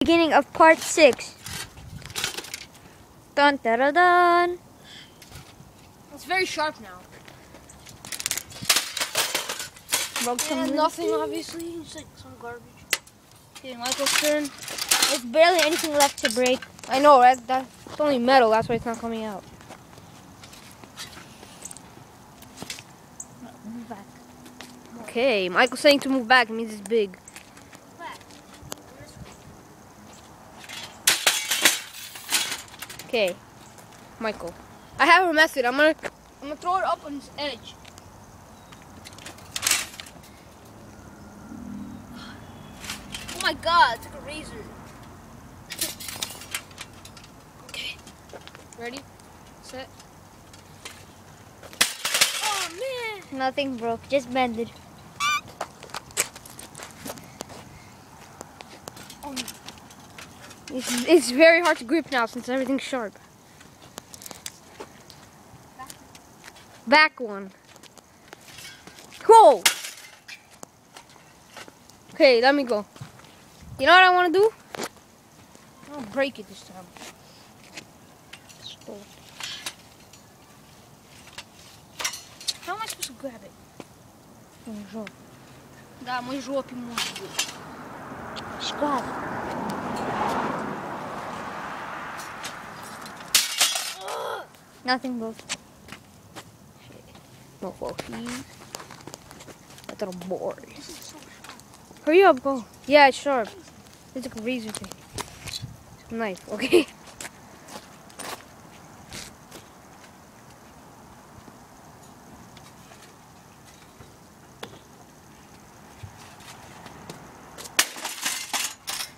Beginning of part 6. Dun da da dun. It's very sharp now. Broke some And lid. nothing, obviously. It's like some garbage. Okay, Michael's turn. There's barely anything left to break. I know, right? It's only metal. That's why it's not coming out. Move back. Okay, Michael's saying to move back. It means it's big. Okay, Michael. I have a method. I'm gonna throw it up on its edge. Oh my God! It's like a razor. Okay. Ready? Set. Oh man! Nothing broke, just bended. Oh. It's very hard to grip now since everything's sharp. Back one. Whoa! Okay, let me go. You know what I want to do? I'll break it this time. Stop. How am I supposed to grab it? Да, мой жопе может быть. Шкаф. Nothing broke. No focus. That little boy. Hurry up, go. Yeah, it's sharp. It's like a razor thing. It's a knife, okay?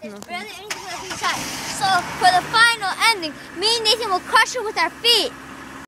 There's barely anything left inside. So for the final ending, me and Nathan will crush it with our feet.